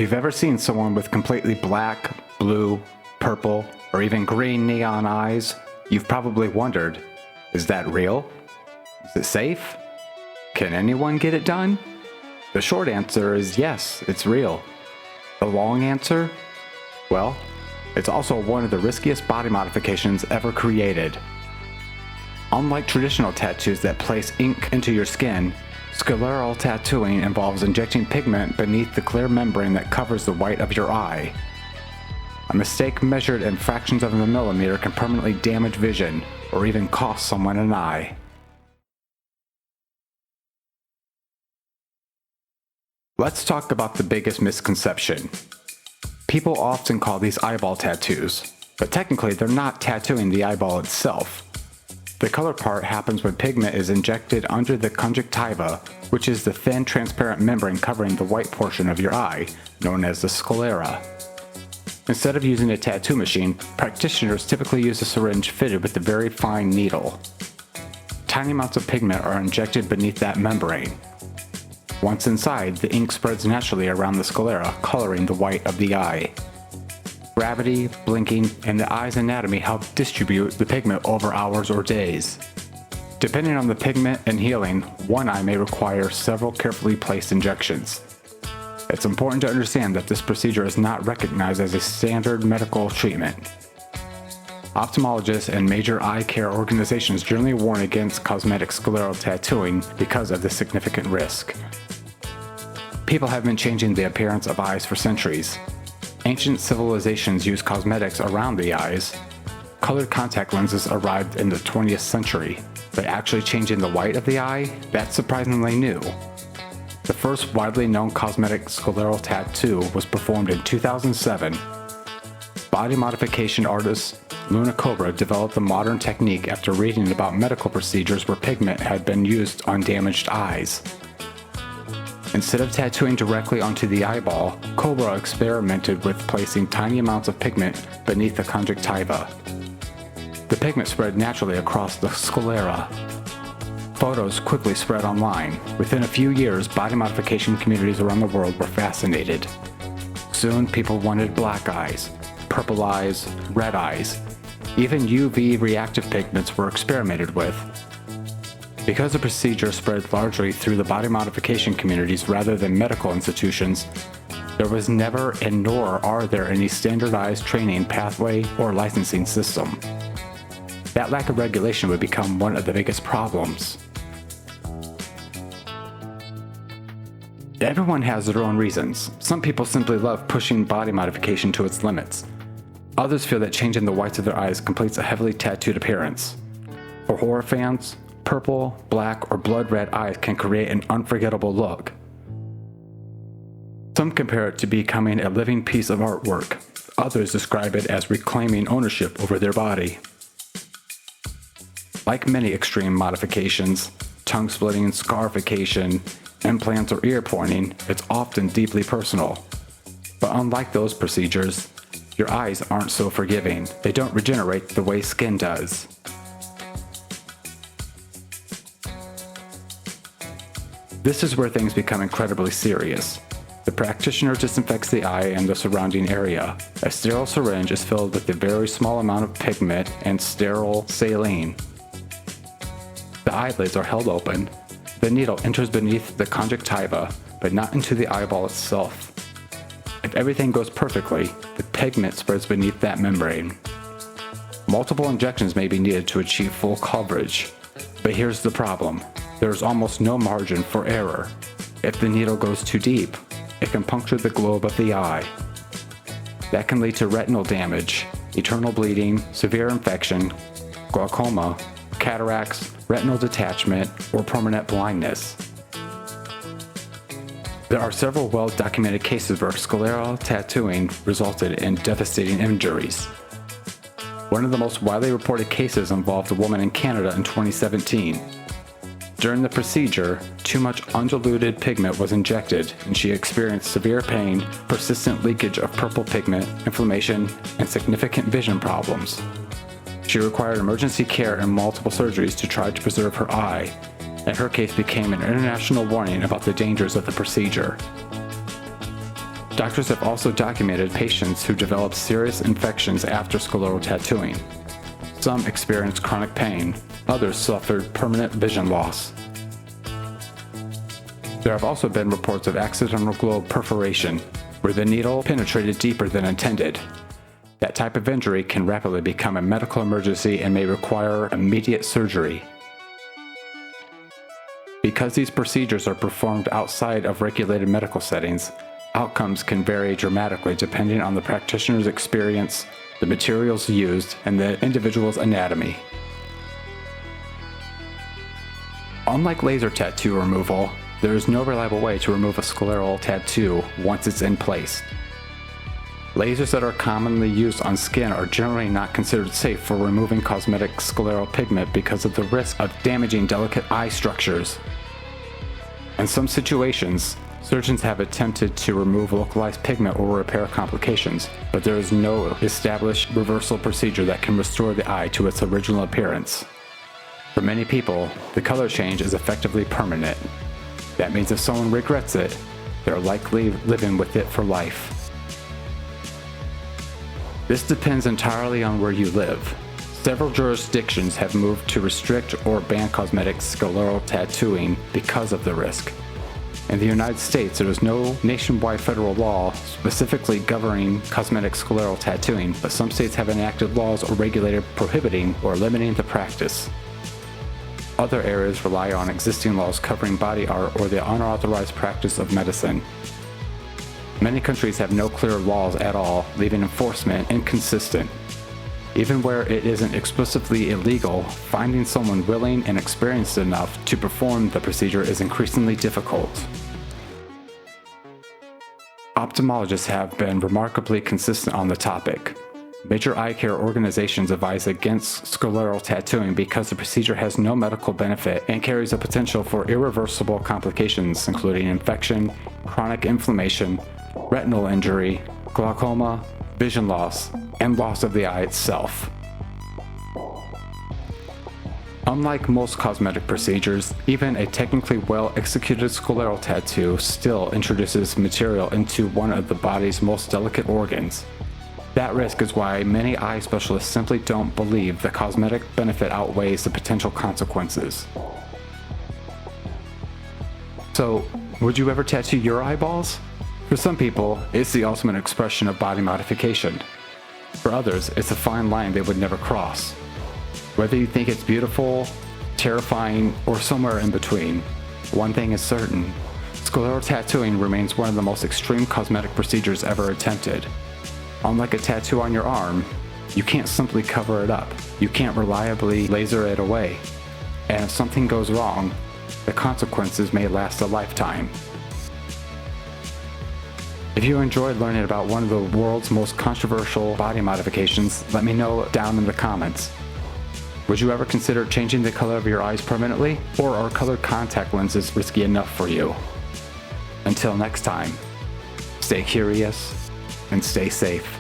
you've ever seen someone with completely black, blue, purple, or even green neon eyes, you've probably wondered, is that real? Is it safe? Can anyone get it done? The short answer is yes, it's real. The long answer? Well, it's also one of the riskiest body modifications ever created. Unlike traditional tattoos that place ink into your skin, scleral tattooing involves injecting pigment beneath the clear membrane that covers the white of your eye. A mistake measured in fractions of a millimeter can permanently damage vision, or even cost someone an eye. Let's talk about the biggest misconception. People often call these eyeball tattoos, but technically they're not tattooing the eyeball itself. The color part happens when pigment is injected under the conjunctiva, which is the thin transparent membrane covering the white portion of your eye, known as the sclera. Instead of using a tattoo machine, practitioners typically use a syringe fitted with a very fine needle. Tiny amounts of pigment are injected beneath that membrane. Once inside, the ink spreads naturally around the sclera, coloring the white of the eye. Gravity, blinking, and the eye's anatomy help distribute the pigment over hours or days. Depending on the pigment and healing, one eye may require several carefully placed injections. It's important to understand that this procedure is not recognized as a standard medical treatment. Ophthalmologists and major eye care organizations generally warn against cosmetic scleral tattooing because of the significant risk. People have been changing the appearance of eyes for centuries. Ancient civilizations used cosmetics around the eyes. Colored contact lenses arrived in the 20th century, but actually changing the white of the eye, that's surprisingly new. The first widely known cosmetic scleral tattoo was performed in 2007. Body modification artist Luna Cobra developed the modern technique after reading about medical procedures where pigment had been used on damaged eyes. Instead of tattooing directly onto the eyeball, Cobra experimented with placing tiny amounts of pigment beneath the conjunctiva. The pigment spread naturally across the sclera. Photos quickly spread online. Within a few years, body modification communities around the world were fascinated. Soon, people wanted black eyes, purple eyes, red eyes. Even UV reactive pigments were experimented with. Because the procedure spread largely through the body modification communities rather than medical institutions, there was never and nor are there any standardized training pathway or licensing system. That lack of regulation would become one of the biggest problems. Everyone has their own reasons. Some people simply love pushing body modification to its limits. Others feel that changing the whites of their eyes completes a heavily tattooed appearance. For horror fans, purple, black, or blood red eyes can create an unforgettable look. Some compare it to becoming a living piece of artwork. Others describe it as reclaiming ownership over their body. Like many extreme modifications, tongue splitting, scarification, implants, or ear pointing, it's often deeply personal. But unlike those procedures, your eyes aren't so forgiving. They don't regenerate the way skin does. This is where things become incredibly serious. The practitioner disinfects the eye and the surrounding area. A sterile syringe is filled with a very small amount of pigment and sterile saline. The eyelids are held open. The needle enters beneath the conjunctiva, but not into the eyeball itself. If everything goes perfectly, the pigment spreads beneath that membrane. Multiple injections may be needed to achieve full coverage. But here's the problem. There's almost no margin for error. If the needle goes too deep, it can puncture the globe of the eye. That can lead to retinal damage, eternal bleeding, severe infection, glaucoma, cataracts, retinal detachment, or permanent blindness. There are several well-documented cases where scleral tattooing resulted in devastating injuries. One of the most widely reported cases involved a woman in Canada in 2017. During the procedure, too much undiluted pigment was injected and she experienced severe pain, persistent leakage of purple pigment, inflammation, and significant vision problems. She required emergency care and multiple surgeries to try to preserve her eye, and her case became an international warning about the dangers of the procedure. Doctors have also documented patients who develop serious infections after scleral tattooing. Some experienced chronic pain, others suffered permanent vision loss. There have also been reports of accidental globe perforation, where the needle penetrated deeper than intended. That type of injury can rapidly become a medical emergency and may require immediate surgery. Because these procedures are performed outside of regulated medical settings, outcomes can vary dramatically depending on the practitioner's experience, the materials used, and the individual's anatomy. Unlike laser tattoo removal, there is no reliable way to remove a scleral tattoo once it's in place. Lasers that are commonly used on skin are generally not considered safe for removing cosmetic scleral pigment because of the risk of damaging delicate eye structures. In some situations, surgeons have attempted to remove localized pigment or repair complications, but there is no established reversal procedure that can restore the eye to its original appearance. For many people, the color change is effectively permanent. That means if someone regrets it, they're likely living with it for life. This depends entirely on where you live. Several jurisdictions have moved to restrict or ban cosmetic scleral tattooing because of the risk. In the United States, there is no nationwide federal law specifically governing cosmetic scleral tattooing, but some states have enacted laws or regulated prohibiting or limiting the practice. Other areas rely on existing laws covering body art or the unauthorized practice of medicine. Many countries have no clear laws at all, leaving enforcement inconsistent. Even where it isn't explicitly illegal, finding someone willing and experienced enough to perform the procedure is increasingly difficult. Ophthalmologists have been remarkably consistent on the topic. Major eye care organizations advise against scleral tattooing because the procedure has no medical benefit and carries the potential for irreversible complications, including infection, chronic inflammation, retinal injury, glaucoma, vision loss, and loss of the eye itself. Unlike most cosmetic procedures, even a technically well-executed scleral tattoo still introduces material into one of the body's most delicate organs. That risk is why many eye specialists simply don't believe the cosmetic benefit outweighs the potential consequences. So, would you ever tattoo your eyeballs? For some people, it's the ultimate expression of body modification. For others, it's a fine line they would never cross. Whether you think it's beautiful, terrifying, or somewhere in between, one thing is certain: scleral tattooing remains one of the most extreme cosmetic procedures ever attempted. Unlike a tattoo on your arm, you can't simply cover it up. You can't reliably laser it away. And if something goes wrong, the consequences may last a lifetime. If you enjoyed learning about one of the world's most controversial body modifications, let me know down in the comments. Would you ever consider changing the color of your eyes permanently? Or are colored contact lenses risky enough for you? Until next time, stay curious and stay safe.